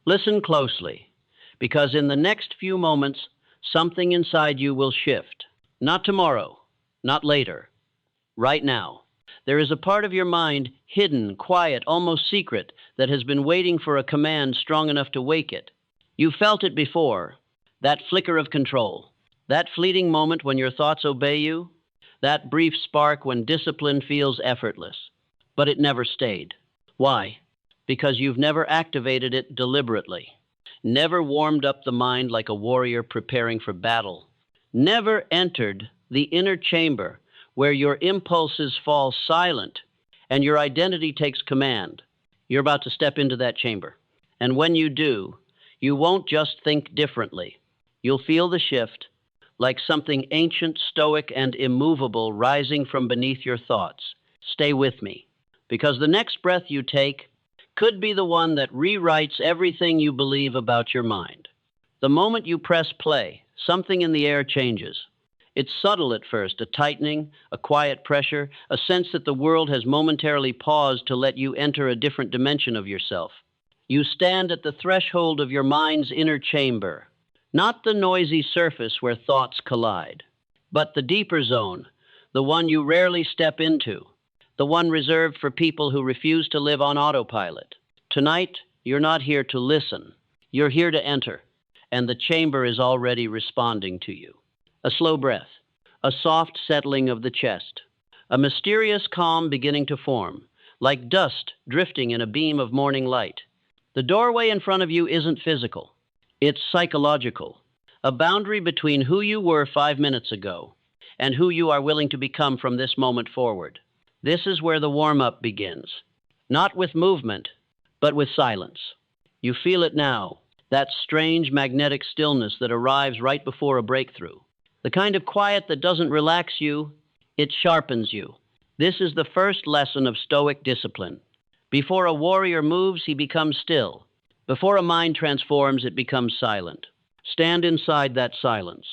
Listen closely, because in the next few moments, something inside you will shift. Not tomorrow, not later, right now. There is a part of your mind, hidden, quiet, almost secret, that has been waiting for a command strong enough to wake it. You felt it before, that flicker of control, that fleeting moment when your thoughts obey you, that brief spark when discipline feels effortless. But it never stayed. Why? Because you've never activated it deliberately, never warmed up the mind like a warrior preparing for battle, never entered the inner chamber where your impulses fall silent and your identity takes command. You're about to step into that chamber. And when you do, you won't just think differently. You'll feel the shift, like something ancient, stoic, and immovable rising from beneath your thoughts. Stay with me, because the next breath you take could be the one that rewrites everything you believe about your mind. The moment you press play, something in the air changes. It's subtle at first, a tightening, a quiet pressure, a sense that the world has momentarily paused to let you enter a different dimension of yourself. You stand at the threshold of your mind's inner chamber, not the noisy surface where thoughts collide, but the deeper zone, the one you rarely step into, the one reserved for people who refuse to live on autopilot. Tonight, you're not here to listen. You're here to enter, and the chamber is already responding to you. A slow breath, a soft settling of the chest, a mysterious calm beginning to form, like dust drifting in a beam of morning light. The doorway in front of you isn't physical. It's psychological, a boundary between who you were 5 minutes ago and who you are willing to become from this moment forward. This is where the warm-up begins, not with movement, but with silence. You feel it now, that strange magnetic stillness that arrives right before a breakthrough. The kind of quiet that doesn't relax you, it sharpens you. This is the first lesson of Stoic discipline. Before a warrior moves, he becomes still. Before a mind transforms, it becomes silent. Stand inside that silence.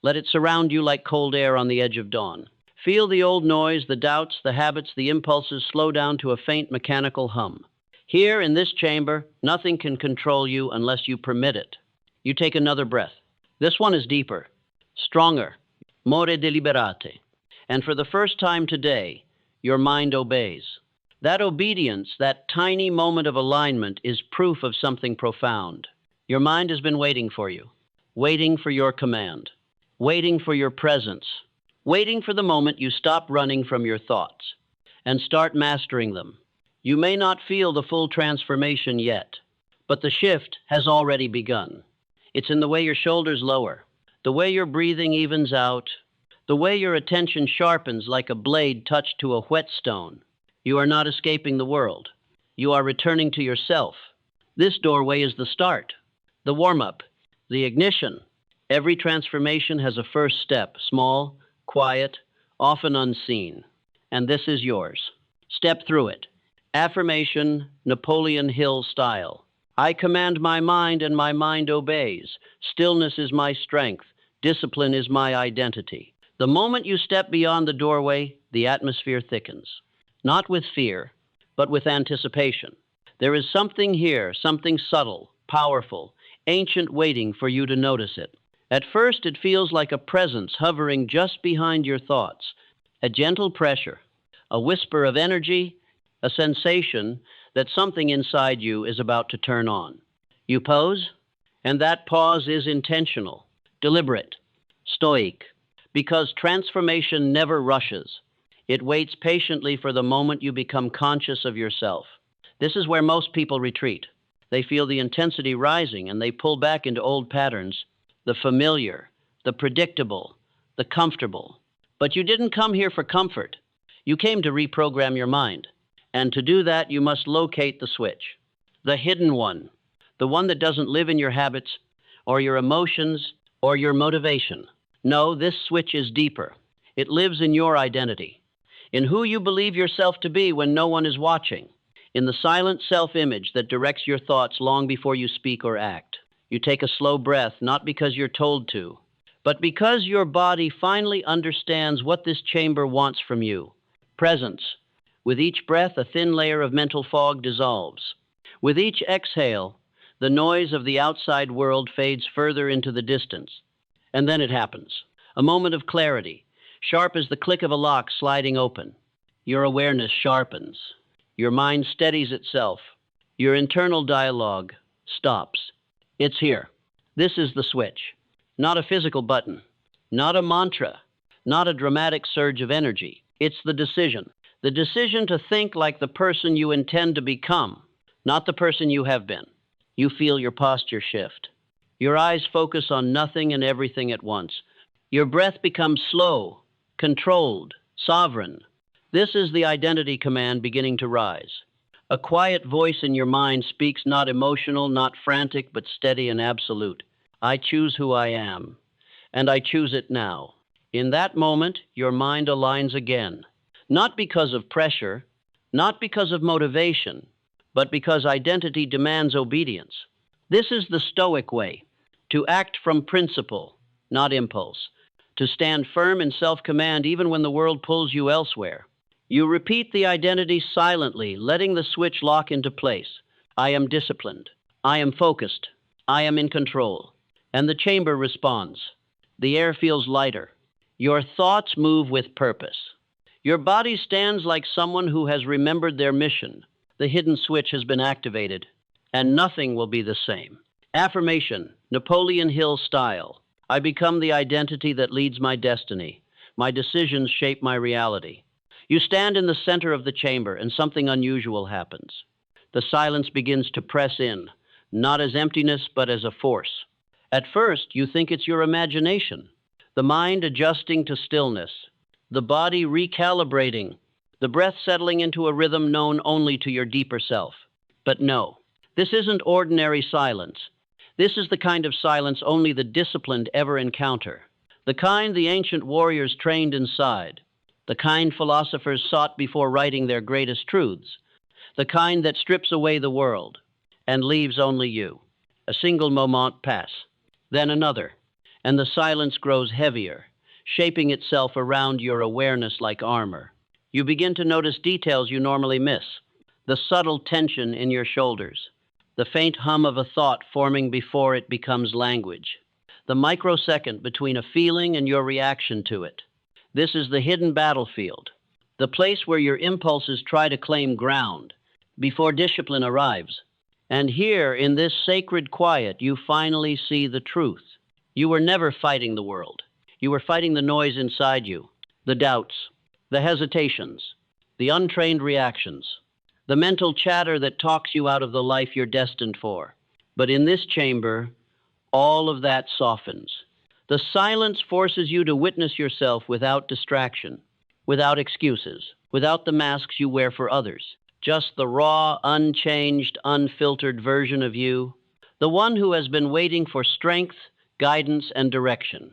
Let it surround you like cold air on the edge of dawn. Feel the old noise, the doubts, the habits, the impulses slow down to a faint mechanical hum. Here in this chamber, nothing can control you unless you permit it. You take another breath. This one is deeper, stronger, more deliberate. And for the first time today, your mind obeys. That obedience, that tiny moment of alignment, is proof of something profound. Your mind has been waiting for you, waiting for your command, waiting for your presence, waiting for the moment you stop running from your thoughts and start mastering them. You may not feel the full transformation yet, but the shift has already begun. It's in the way your shoulders lower, the way your breathing evens out, the way your attention sharpens like a blade touched to a whetstone. You are not escaping the world. You are returning to yourself. This doorway is the start, the warm-up, the ignition. Every transformation has a first step, small, quiet, often unseen. And this is yours. Step through it. Affirmation, Napoleon Hill style. I command my mind and my mind obeys. Stillness is my strength. Discipline is my identity. The moment you step beyond the doorway, the atmosphere thickens. Not with fear, but with anticipation. There is something here, something subtle, powerful, ancient waiting for you to notice it. At first, it feels like a presence hovering just behind your thoughts, a gentle pressure, a whisper of energy, a sensation that something inside you is about to turn on. You pause, and that pause is intentional, deliberate, stoic, because transformation never rushes. It waits patiently for the moment you become conscious of yourself. This is where most people retreat. They feel the intensity rising and they pull back into old patterns, the familiar, the predictable, the comfortable. But you didn't come here for comfort. You came to reprogram your mind. And to do that, you must locate the switch, the hidden one, the one that doesn't live in your habits or your emotions or your motivation. No, this switch is deeper. It lives in your identity, in who you believe yourself to be when no one is watching, in the silent self-image that directs your thoughts long before you speak or act. You take a slow breath, not because you're told to, but because your body finally understands what this chamber wants from you. Presence. With each breath, a thin layer of mental fog dissolves. With each exhale, The noise of the outside world fades further into the distance. And then it happens. A moment of clarity, sharp as the click of a lock sliding open. Your awareness sharpens. Your mind steadies itself. Your internal dialogue stops. It's here. This is the switch. Not a physical button. Not a mantra. Not a dramatic surge of energy. It's the decision. The decision to think like the person you intend to become, not the person you have been. You feel your posture shift. Your eyes focus on nothing and everything at once. Your breath becomes slow, controlled, sovereign. This is the identity command beginning to rise. A quiet voice in your mind speaks, not emotional, not frantic, but steady and absolute. I choose who I am, and I choose it now. In that moment, your mind aligns again, not because of pressure, not because of motivation, but because identity demands obedience. This is the Stoic way, to act from principle, not impulse, to stand firm in self-command even when the world pulls you elsewhere. You repeat the identity silently, letting the switch lock into place. I am disciplined. I am focused. I am in control. And the chamber responds. The air feels lighter. Your thoughts move with purpose. Your body stands like someone who has remembered their mission. The hidden switch has been activated, and nothing will be the same. Affirmation, Napoleon Hill style. I become the identity that leads my destiny. My decisions shape my reality. You stand in the center of the chamber, and something unusual happens. The silence begins to press in, not as emptiness, but as a force. At first, you think it's your imagination, the mind adjusting to stillness, the body recalibrating, the breath settling into a rhythm known only to your deeper self. But no, this isn't ordinary silence. This is the kind of silence only the disciplined ever encounter, the kind the ancient warriors trained inside, the kind philosophers sought before writing their greatest truths, the kind that strips away the world and leaves only you. A single moment pass, then another, and the silence grows heavier, shaping itself around your awareness like armor. You begin to notice details you normally miss, the subtle tension in your shoulders, the faint hum of a thought forming before it becomes language, the microsecond between a feeling and your reaction to it. This is the hidden battlefield, the place where your impulses try to claim ground before discipline arrives. And here, in this sacred quiet, you finally see the truth. You were never fighting the world. You were fighting the noise inside you, the doubts, the hesitations, the untrained reactions, the mental chatter that talks you out of the life you're destined for. But in this chamber, all of that softens. The silence forces you to witness yourself without distraction, without excuses, without the masks you wear for others. Just the raw, unchanged, unfiltered version of you, the one who has been waiting for strength, guidance, and direction.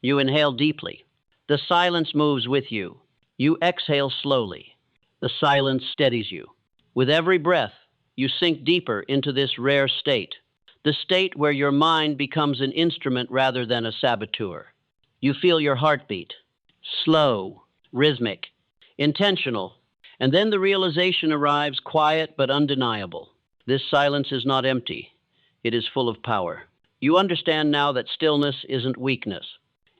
You inhale deeply. The silence moves with you. You exhale slowly. The silence steadies you. With every breath, you sink deeper into this rare state, the state where your mind becomes an instrument rather than a saboteur. You feel your heartbeat, slow, rhythmic, intentional, and then the realization arrives, quiet but undeniable. This silence is not empty. It is full of power. You understand now that stillness isn't weakness.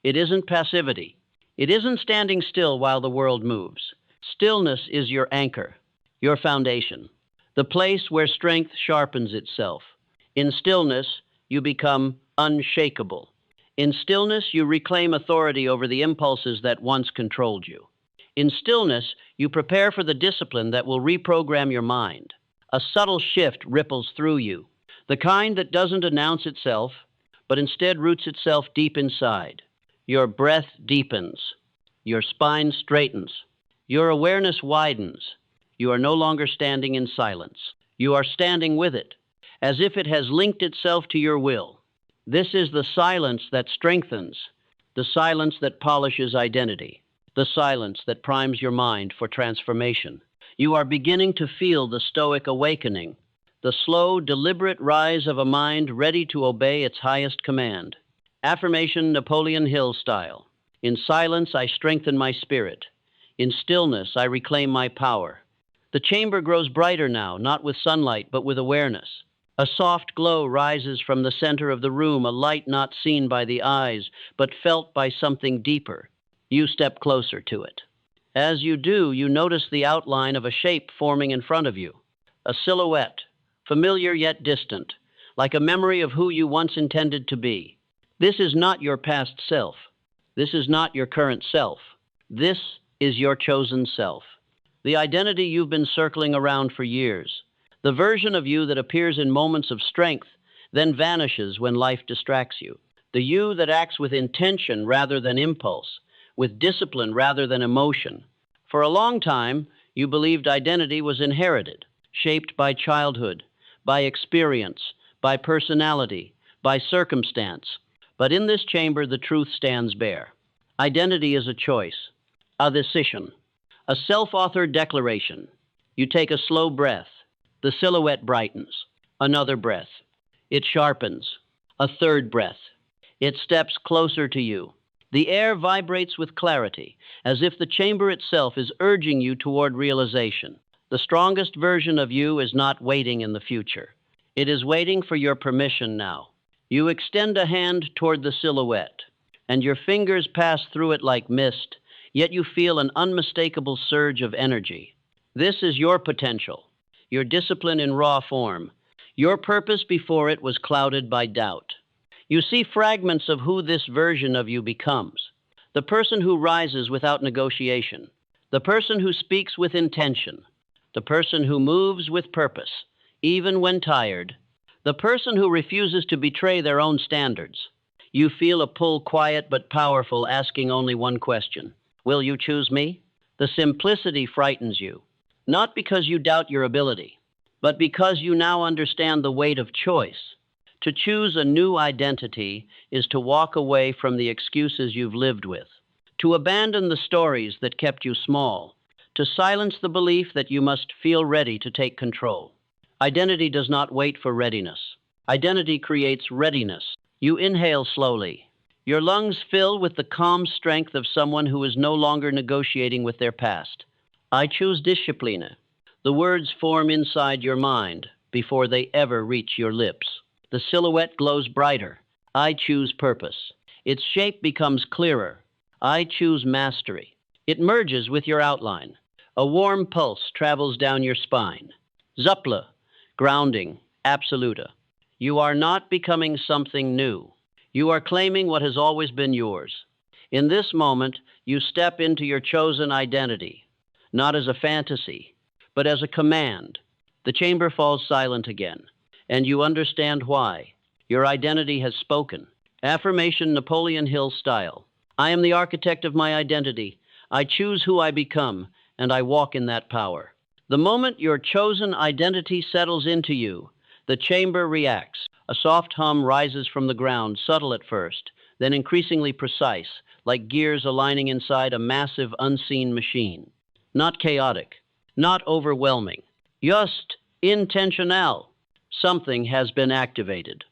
It isn't passivity. It isn't standing still while the world moves. Stillness is your anchor, your foundation, the place where strength sharpens itself. In stillness, you become unshakable. In stillness, you reclaim authority over the impulses that once controlled you. In stillness, you prepare for the discipline that will reprogram your mind. A subtle shift ripples through you, the kind that doesn't announce itself, but instead roots itself deep inside. Your breath deepens. Your spine straightens. Your awareness widens. You are no longer standing in silence. You are standing with it, as if it has linked itself to your will. This is the silence that strengthens, the silence that polishes identity, the silence that primes your mind for transformation. You are beginning to feel the Stoic awakening, the slow, deliberate rise of a mind ready to obey its highest command. Affirmation, Napoleon Hill style. In silence, I strengthen my spirit. In stillness, I reclaim my power. The chamber grows brighter now, not with sunlight, but with awareness. A soft glow rises from the center of the room, a light not seen by the eyes, but felt by something deeper. You step closer to it. As you do, you notice the outline of a shape forming in front of you, a silhouette, familiar yet distant, like a memory of who you once intended to be. This is not your past self. This is not your current self. This is your chosen self. The identity you've been circling around for years. The version of you that appears in moments of strength, then vanishes when life distracts you. The you that acts with intention rather than impulse, with discipline rather than emotion. For a long time, you believed identity was inherited, shaped by childhood, by experience, by personality, by circumstance. But in this chamber, the truth stands bare. Identity is a choice, a decision, a self-authored declaration. You take a slow breath. The silhouette brightens. Another breath. It sharpens. A third breath. It steps closer to you. The air vibrates with clarity, as if the chamber itself is urging you toward realization. The strongest version of you is not waiting in the future. It is waiting for your permission now. You extend a hand toward the silhouette, and your fingers pass through it like mist, yet you feel an unmistakable surge of energy. This is your potential, your discipline in raw form. Your purpose before it was clouded by doubt. You see fragments of who this version of you becomes. The person who rises without negotiation. The person who speaks with intention. The person who moves with purpose, even when tired. The person who refuses to betray their own standards. You feel a pull, quiet but powerful, asking only one question. Will you choose me? The simplicity frightens you, not because you doubt your ability, but because you now understand the weight of choice. To choose a new identity is to walk away from the excuses you've lived with, to abandon the stories that kept you small, to silence the belief that you must feel ready to take control. Identity does not wait for readiness. Identity creates readiness. You inhale slowly. Your lungs fill with the calm strength of someone who is no longer negotiating with their past. I choose discipline. The words form inside your mind before they ever reach your lips. The silhouette glows brighter. I choose purpose. Its shape becomes clearer. I choose mastery. It merges with your outline. A warm pulse travels down your spine. Zupla, grounding, absoluta. You are not becoming something new. You are claiming what has always been yours. In this moment, you step into your chosen identity, not as a fantasy, but as a command. The chamber falls silent again, and you understand why. Your identity has spoken. Affirmation, Napoleon Hill style. I am the architect of my identity. I choose who I become, and I walk in that power. The moment your chosen identity settles into you, the chamber reacts. A soft hum rises from the ground, subtle at first, then increasingly precise, like gears aligning inside a massive unseen machine. Not chaotic, not overwhelming, just intentional. Something has been activated.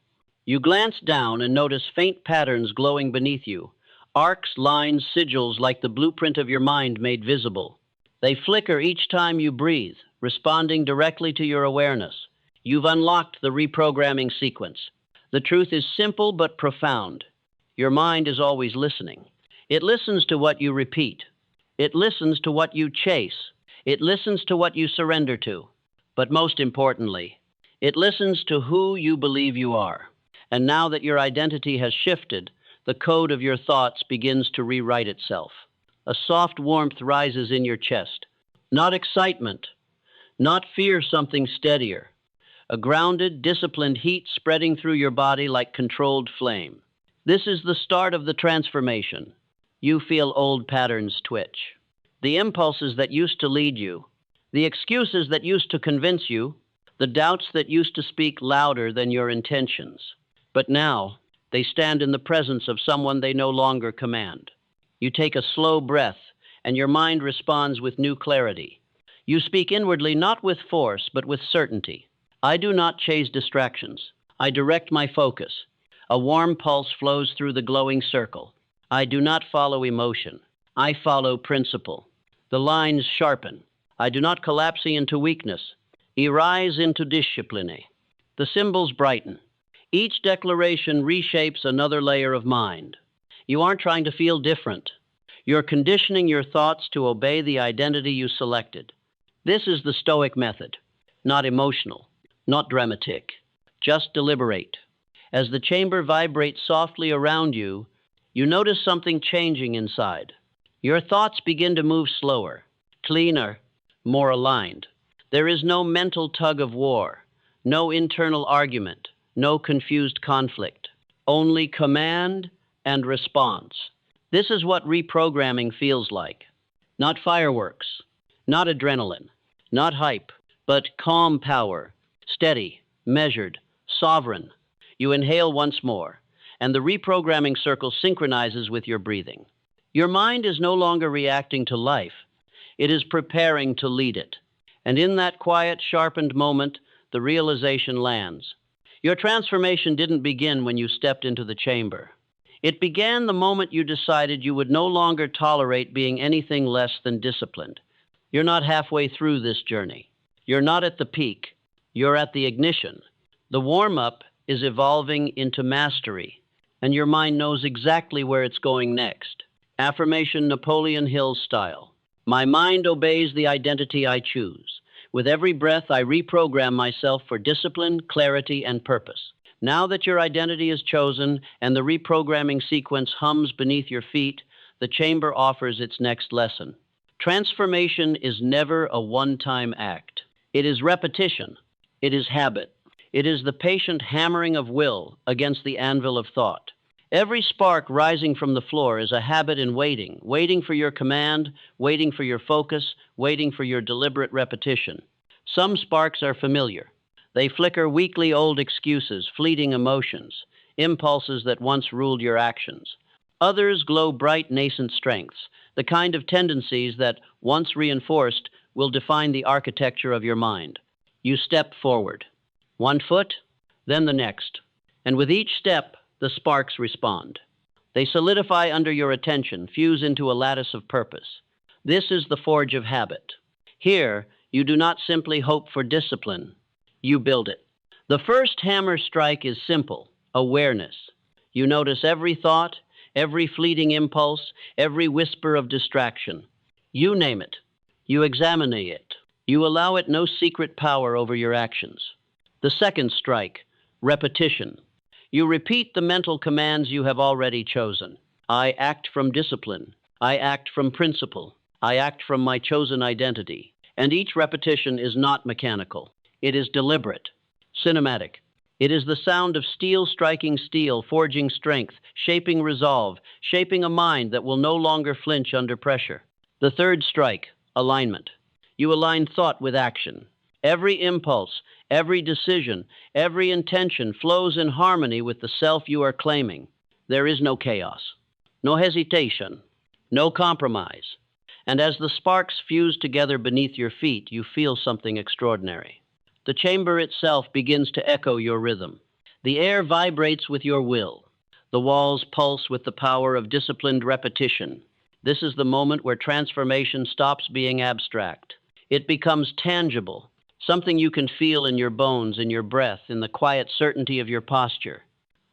You glance down and notice faint patterns glowing beneath you, arcs, lines, sigils like the blueprint of your mind made visible. They flicker each time you breathe, responding directly to your awareness. You've unlocked the reprogramming sequence. The truth is simple but profound. Your mind is always listening. It listens to what you repeat. It listens to what you chase. It listens to what you surrender to. But most importantly, it listens to who you believe you are. And now that your identity has shifted, the code of your thoughts begins to rewrite itself. A soft warmth rises in your chest. Not excitement, not fear, something steadier. A grounded, disciplined heat spreading through your body like controlled flame. This is the start of the transformation. You feel old patterns twitch. The impulses that used to lead you, the excuses that used to convince you, the doubts that used to speak louder than your intentions. But now, they stand in the presence of someone they no longer command. You take a slow breath, and your mind responds with new clarity. You speak inwardly, not with force, but with certainty. I do not chase distractions. I direct my focus. A warm pulse flows through the glowing circle. I do not follow emotion. I follow principle. The lines sharpen. I do not collapse into weakness. I rise into discipline. The symbols brighten. Each declaration reshapes another layer of mind. You aren't trying to feel different. You're conditioning your thoughts to obey the identity you selected. This is the Stoic method. Not emotional, not dramatic. Just deliberate. As the chamber vibrates softly around you, you notice something changing inside. Your thoughts begin to move slower, cleaner, more aligned. There is no mental tug of war, no internal argument, no confused conflict, only command and response. This is what reprogramming feels like. Not fireworks, not adrenaline, not hype, but calm power, steady, measured, sovereign. You inhale once more, and the reprogramming circle synchronizes with your breathing. Your mind is no longer reacting to life. It is preparing to lead it. And in that quiet, sharpened moment, the realization lands. Your transformation didn't begin when you stepped into the chamber. It began the moment you decided you would no longer tolerate being anything less than disciplined. You're not halfway through this journey. You're not at the peak. You're at the ignition. The warm-up is evolving into mastery, and your mind knows exactly where it's going next. Affirmation Napoleon Hill style. My mind obeys the identity I choose. With every breath, I reprogram myself for discipline, clarity, and purpose. Now that your identity is chosen and the reprogramming sequence hums beneath your feet, the chamber offers its next lesson. Transformation is never a one-time act. It is repetition. It is habit. It is the patient hammering of will against the anvil of thought. Every spark rising from the floor is a habit in waiting, waiting for your command, waiting for your focus, waiting for your deliberate repetition. Some sparks are familiar. They flicker weekly old excuses, fleeting emotions, impulses that once ruled your actions. Others glow bright nascent strengths, the kind of tendencies that, once reinforced, will define the architecture of your mind. You step forward. One foot, then the next. And with each step, the sparks respond. They solidify under your attention, fuse into a lattice of purpose. This is the forge of habit. Here, you do not simply hope for discipline. You build it. The first hammer strike is simple, awareness. You notice every thought, every fleeting impulse, every whisper of distraction. You name it. You examine it. You allow it no secret power over your actions. The second strike, repetition. You repeat the mental commands you have already chosen. I act from discipline. I act from principle. I act from my chosen identity. And each repetition is not mechanical. It is deliberate, cinematic. It is the sound of steel striking steel, forging strength, shaping resolve, shaping a mind that will no longer flinch under pressure. The third strike, alignment. You align thought with action. Every impulse, every decision, every intention flows in harmony with the self you are claiming. There is no chaos, no hesitation, no compromise. And as the sparks fuse together beneath your feet, you feel something extraordinary. The chamber itself begins to echo your rhythm. The air vibrates with your will. The walls pulse with the power of disciplined repetition. This is the moment where transformation stops being abstract. It becomes tangible, something you can feel in your bones, in your breath, in the quiet certainty of your posture.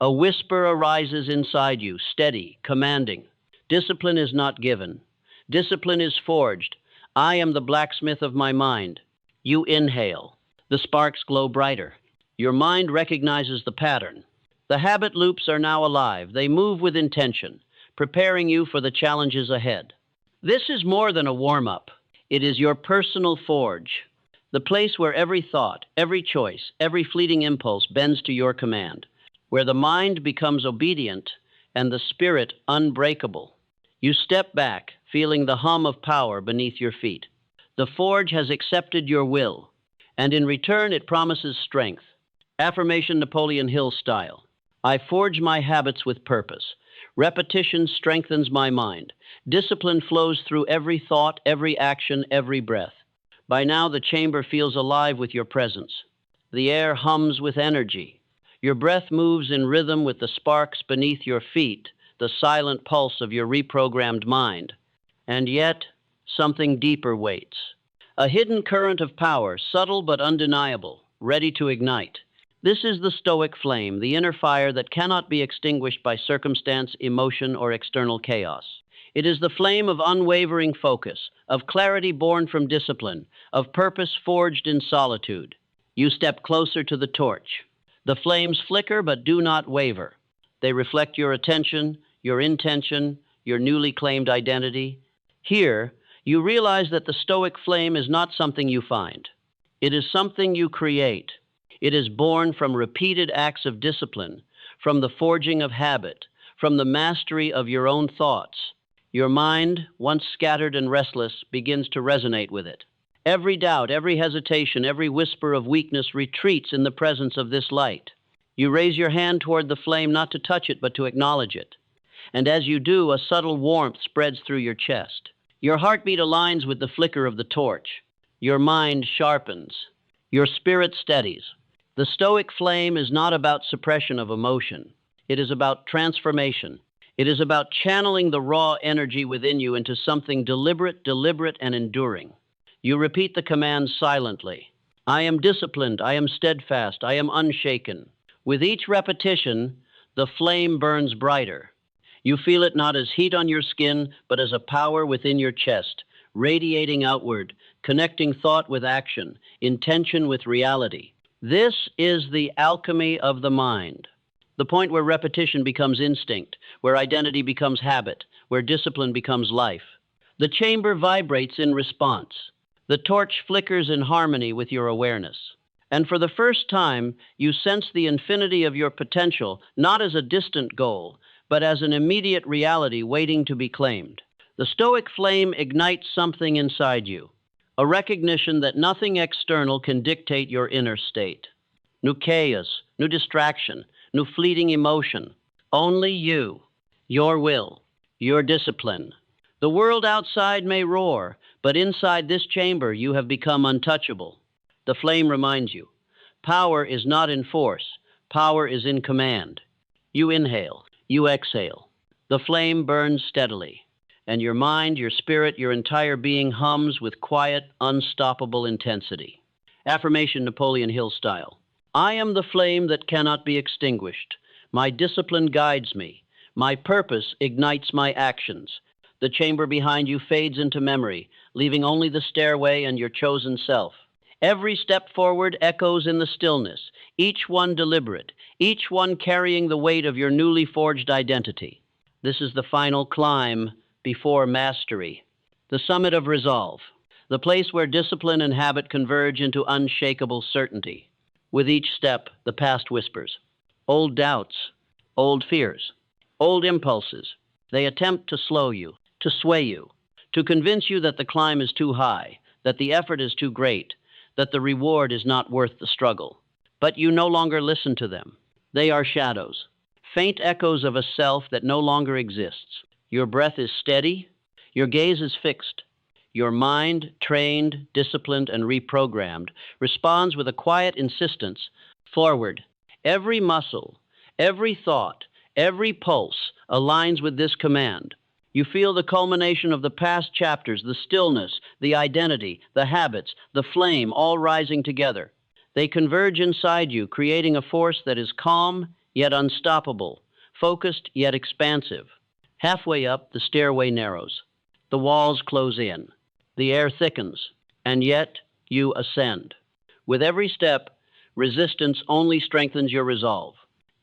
A whisper arises inside you, steady, commanding. Discipline is not given. Discipline is forged. I am the blacksmith of my mind. You inhale. The sparks glow brighter. Your mind recognizes the pattern. The habit loops are now alive. They move with intention, preparing you for the challenges ahead. This is more than a warm-up. It is your personal forge, the place where every thought, every choice, every fleeting impulse bends to your command, where the mind becomes obedient and the spirit unbreakable. You step back, feeling the hum of power beneath your feet. The forge has accepted your will, and in return it promises strength. Affirmation Napoleon Hill style. I forge my habits with purpose. Repetition strengthens my mind. Discipline flows through every thought, every action, every breath. By now the chamber feels alive with your presence. The air hums with energy. Your breath moves in rhythm with the sparks beneath your feet, the silent pulse of your reprogrammed mind. And yet, something deeper waits. A hidden current of power, subtle but undeniable, ready to ignite. This is the Stoic flame, the inner fire that cannot be extinguished by circumstance, emotion, or external chaos. It is the flame of unwavering focus, of clarity born from discipline, of purpose forged in solitude. You step closer to the torch. The flames flicker but do not waver. They reflect your attention, your intention, your newly claimed identity. Here, you realize that the Stoic flame is not something you find. It is something you create. It is born from repeated acts of discipline, from the forging of habit, from the mastery of your own thoughts. Your mind, once scattered and restless, begins to resonate with it. Every doubt, every hesitation, every whisper of weakness retreats in the presence of this light. You raise your hand toward the flame not to touch it, but to acknowledge it. And as you do, a subtle warmth spreads through your chest. Your heartbeat aligns with the flicker of the torch. Your mind sharpens. Your spirit steadies. The Stoic flame is not about suppression of emotion. It is about transformation. It is about channeling the raw energy within you into something deliberate, and enduring. You repeat the command silently. I am disciplined. I am steadfast. I am unshaken. With each repetition, the flame burns brighter. You feel it not as heat on your skin, but as a power within your chest, radiating outward, connecting thought with action, intention with reality. This is the alchemy of the mind, the point where repetition becomes instinct, where identity becomes habit, where discipline becomes life. The chamber vibrates in response. The torch flickers in harmony with your awareness. And for the first time, you sense the infinity of your potential, not as a distant goal, but as an immediate reality waiting to be claimed. The Stoic flame ignites something inside you, a recognition that nothing external can dictate your inner state. No chaos, no distraction, no fleeting emotion. Only you, your will, your discipline. The world outside may roar, but inside this chamber you have become untouchable. The flame reminds you, power is not in force, power is in command. You inhale, you exhale. The flame burns steadily, and your mind, your spirit, your entire being hums with quiet, unstoppable intensity. Affirmation Napoleon Hill style. I am the flame that cannot be extinguished. My discipline guides me. My purpose ignites my actions. The chamber behind you fades into memory, leaving only the stairway and your chosen self. Every step forward echoes in the stillness, each one deliberate, each one carrying the weight of your newly forged identity. This is the final climb before mastery, the summit of resolve, the place where discipline and habit converge into unshakable certainty. With each step, the past whispers. Old doubts, old fears, old impulses. They attempt to slow you, to sway you, to convince you that the climb is too high, that the effort is too great, that the reward is not worth the struggle. But you no longer listen to them. They are shadows, faint echoes of a self that no longer exists. Your breath is steady, your gaze is fixed. Your mind, trained, disciplined, and reprogrammed, responds with a quiet insistence forward. Every muscle, every thought, every pulse aligns with this command. You feel the culmination of the past chapters, the stillness, the identity, the habits, the flame, all rising together. They converge inside you, creating a force that is calm yet unstoppable, focused yet expansive. Halfway up, the stairway narrows. The walls close in. The air thickens, and yet you ascend. With every step, resistance only strengthens your resolve.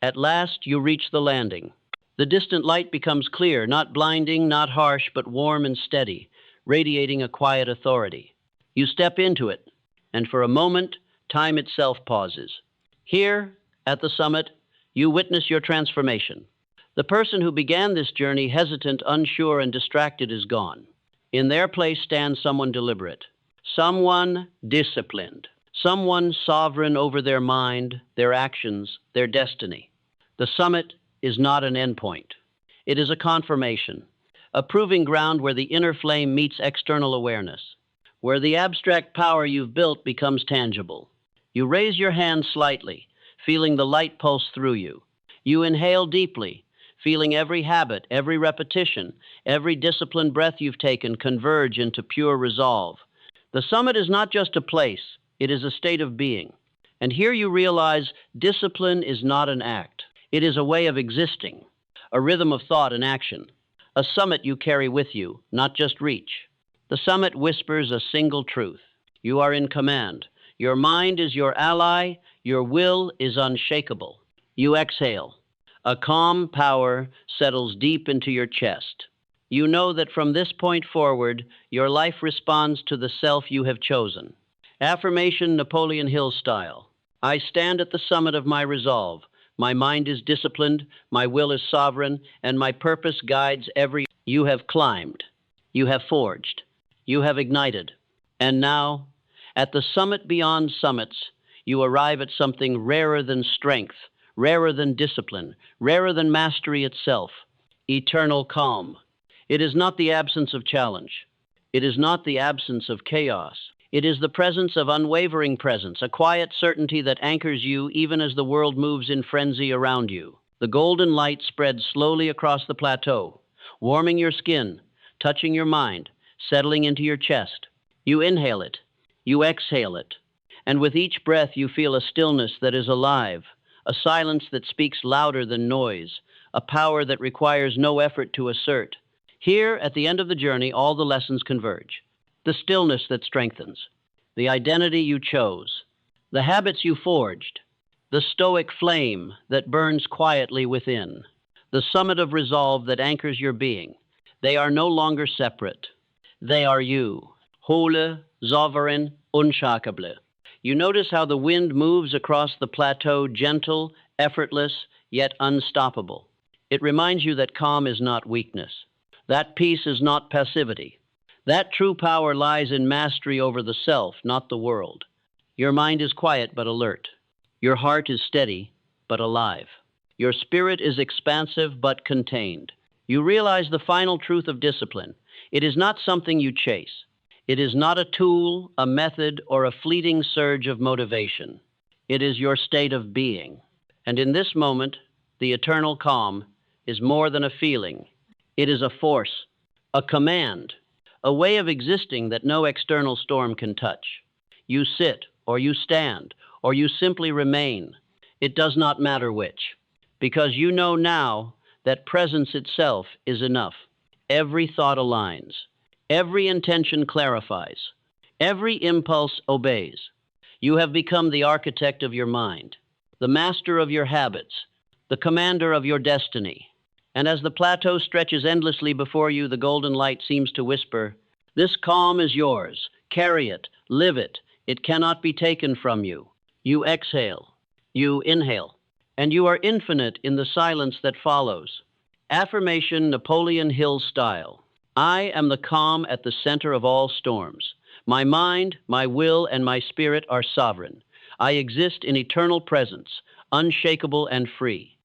At last, you reach the landing. The distant light becomes clear, not blinding, not harsh, but warm and steady, radiating a quiet authority. You step into it, and for a moment, time itself pauses. Here, at the summit, you witness your transformation. The person who began this journey hesitant, unsure, and distracted is gone. In their place stands someone deliberate, someone disciplined, someone sovereign over their mind, their actions, their destiny. The summit is not an endpoint. It is a confirmation, a proving ground where the inner flame meets external awareness, where the abstract power you've built becomes tangible. You raise your hand slightly, feeling the light pulse through you. You inhale deeply, feeling every habit, every repetition, every disciplined breath you've taken converge into pure resolve. The summit is not just a place, it is a state of being. And here you realize discipline is not an act. It is a way of existing, a rhythm of thought and action, a summit you carry with you, not just reach. The summit whispers a single truth. You are in command. Your mind is your ally. Your will is unshakable. You exhale. A calm power settles deep into your chest. You know that from this point forward, your life responds to the self you have chosen. Affirmation Napoleon Hill style. I stand at the summit of my resolve. My mind is disciplined, my will is sovereign, and my purpose guides every. You have climbed. You have forged. You have ignited. And now, at the summit beyond summits, you arrive at something rarer than strength, rarer than discipline, rarer than mastery itself, eternal calm. It is not the absence of challenge. It is not the absence of chaos. It is the presence of unwavering presence, a quiet certainty that anchors you even as the world moves in frenzy around you. The golden light spreads slowly across the plateau, warming your skin, touching your mind, settling into your chest. You inhale it, you exhale it, and with each breath you feel a stillness that is alive, a silence that speaks louder than noise, a power that requires no effort to assert. Here, at the end of the journey, all the lessons converge. The stillness that strengthens, the identity you chose, the habits you forged, the stoic flame that burns quietly within, the summit of resolve that anchors your being. They are no longer separate. They are you, whole, sovereign, unshakable. You notice how the wind moves across the plateau, gentle, effortless, yet unstoppable. It reminds you that calm is not weakness. That peace is not passivity. That true power lies in mastery over the self, not the world. Your mind is quiet but alert. Your heart is steady but alive. Your spirit is expansive but contained. You realize the final truth of discipline. It is not something you chase. It is not a tool, a method, or a fleeting surge of motivation. It is your state of being. And in this moment, the eternal calm is more than a feeling. It is a force, a command, a way of existing that no external storm can touch. You sit, or you stand, or you simply remain. It does not matter which, because you know now that presence itself is enough. Every thought aligns. Every intention clarifies. Every impulse obeys. You have become the architect of your mind, the master of your habits, the commander of your destiny. And as the plateau stretches endlessly before you, the golden light seems to whisper, "This calm is yours. Carry it. Live it. It cannot be taken from you." You exhale. You inhale. And you are infinite in the silence that follows. Affirmation Napoleon Hill style. I am the calm at the center of all storms. My mind, my will, and my spirit are sovereign. I exist in eternal presence, unshakable and free.